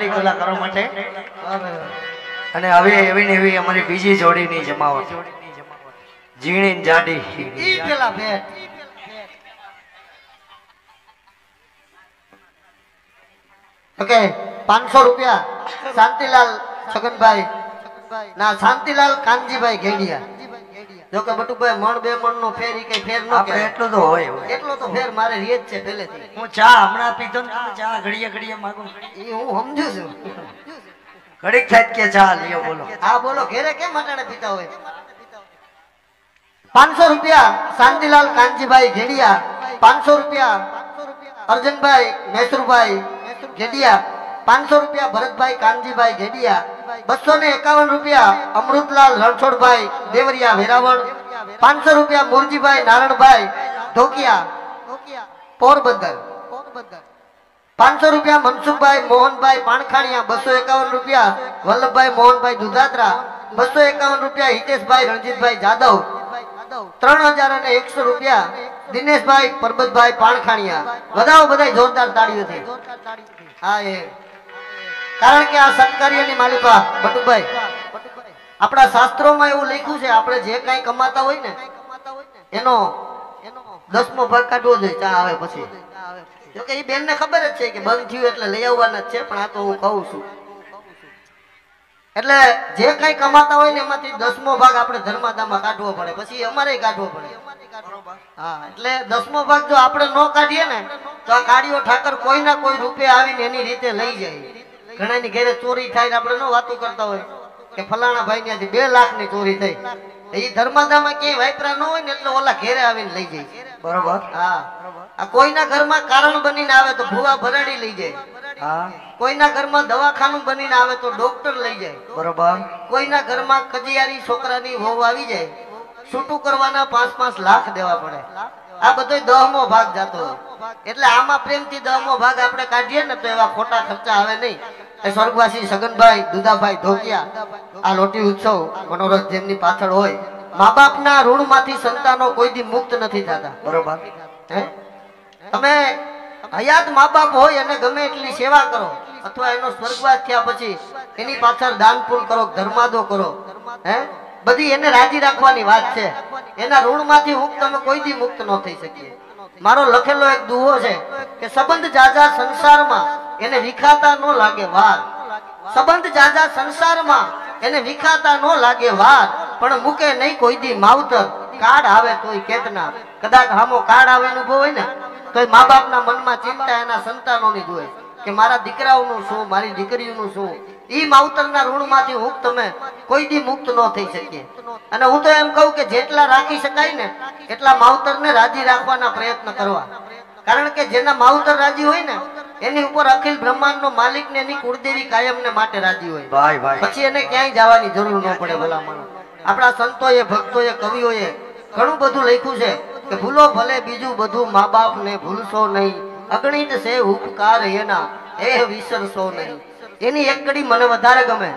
એટલી કલા કરવા માટે અને હવે એવી ને એવી અમારી બીજી જોડીની જમાવટ ઝીણી ને જાડી ઈ પેલા ભેટ ઓકે 500 રૂપિયા શાંતિલાલ છગનભાઈ ના શાંતિલાલ કાનજીભાઈ ઘેડિયા જો કે બટુભાઈ મણ બે મણ નો ફેર ઈ કઈ ફેર નો કે એટલો તો હોય એટલો તો ફેર મારે રીત છે પહેલેથી હું ચા હમણાં પીધો ને ચા ઘડીએ ઘડીએ માંગુ ઈ હું સમજુ છું ઘડીક થાય કે ચા લ્યો બોલો હા બોલો ઘેરે કેમ અટાણે પીતા હોય 500 રૂપિયા શાંતિલાલ કાનજીભાઈ ઘેડિયા 500 રૂપિયા અર્જનભાઈ મેસુરભાઈ ઘેડિયા 500 રૂપિયા ભરતભાઈ કાનજીભાઈ ઘેડિયા 251 રૂપિયા અમૃતલાલ રણછોડભાઈ દેવરિયા વેરાવળ 500 રૂપિયા મુરજીભાઈ નારણભાઈ ઢોકિયા પોરબંદર 500 રૂપિયા મનસુખભાઈ મોહનભાઈ પાણખાણિયા 251 રૂપિયા વલ્લભભાઈ મોહનભાઈ દુધાત્રા 251 રૂપિયા હિતેશભાઈ રણજીતભાઈ જાદવ 3100 રૂપિયા દિનેશભાઈ પરબતભાઈ પાણખાણિયા વધાવો બધાય જોરદાર તાળીઓથી હા એ કારણ કે આ સત્કાર્યની માલિકા બટુભાઈ આપણા શાસ્ત્રોમાં એવું લખ્યું છે આપણે જે કાંઈ કમાતા હોય ને એનો 10મો ભાગ કાઢવો જોઈએ ચા આવે પછી જો કે એ બેન ને ખબર જ છે કે બંધ થયું એટલે લઈ આવવાના જ છે પણ આ તો હું કહું છું એટલે જે કઈ કમાતા હોય ને એમાંથી 10મો ભાગ આપણે ધર્માદામાં કાઢવો પડે પછી અમારે કાઢવો પડે હા એટલે 10મો ભાગ જો આપણે ન કાઢીએ ને તો આ કાળીઓ ઠાકર કોઈ ના કોઈ રૂપે આવીને એની રીતે લઈ જાય ઘણાની ઘરે ચોરી થાય ને આપણે ન વાતો કરતા હોય કે ફલાણા ભાઈ ત્યાંથી 2 લાખ ની ચોરી થઈ એ ધર્માદામાં ક્યાંય વાપરા ન હોય ને એટલે ઓલા ઘેરે આવીને લઈ જાય બરોબર હા આ કોઈના ઘરમાં કારણ બનીને આવે તો ભૂવા ભરાડી લઈ જાય હા કોઈના ઘરમાં દવાખાનું બનીને આવે તો ડોક્ટર લઈ જાય બરોબર કોઈના ઘરમાં કજિયારી છોકરાની વહુ આવી જાય છૂટું કરવાના 5-5 લાખ દેવા પડે આ બધો 10મો ભાગ જતો હોય એટલે આમાં પ્રેમથી 10મો ભાગ આપણે કાઢીએ ને તો એવા ખોટા ખર્ચા આવે નહીં એ સ્વર્ગવાસી સગનભાઈ દુદાભાઈ ઢોકિયા આ લોટી ઉત્સવ મનોરથ જેમની પાછળ હોય મા બાપના ઋણમાંથી સંતાનો કોઈ દી મુક્ત નથી થતા બરોબર તમે હયાત મા બાપ હોય અને ગમે એટલી સેવા કરો અથવા એનો સ્વર્ગવાસ થયા પછી એની પાછળ દાન પુણ્ય કરો ધર્માદો કરો બધી એને રાજી રાખવાની વાત છે એના ઋણમાંથી મુક્ત તમે કોઈ દી મુક્ત ન થઈ શકીએ મારો લખેલો એક દુહો છે કે સંબંધ જાજા સંસારમાં એને વિખાતા ન લાગે વાર સંબંધ જાજા સંસારમાં એને વિખાતા ન લાગે વાર પણ મૂકે નહીં કોઈ દી માવતર કાળ આવે તોય કેતના કદાચ હામો કાળ આવે અનુભવ હોય ને તો મા બાપના મનમાં ચિંતા એના સંતાનોની જ હોય કે મારા દીકરાઓનું શું મારી દીકરીઓનું શું ઈ માવતરના ઋણમાંથી હું તમે કોઈ દી મુક્ત ન થઈ શકીએ અને હું તો એમ કહું કે જેટલા રાખી શકાય ને એટલા માવતરને રાજી રાખવાના પ્રયત્ન કરવા કારણ કે જેના માવતર રાજી હોય ને એની ઉપર અખિલ બ્રહ્માંડનો માલિક ને એની કુળદેવી કાયમને માટે રાજી હોય પછી એને ક્યાંય જવાની જરૂર ન પડે ભલામણ આપણા સંતોએ ભક્તોએ કવિઓએ ઘણું બધું લખ્યું છે કે ભૂલો ભલે બીજું બધું મા બાપ ને ભૂલશો નહીં અગણિત છે ઉપકાર એના એ વિસરશો નહીં એની એક કડી મને વધારે ગમે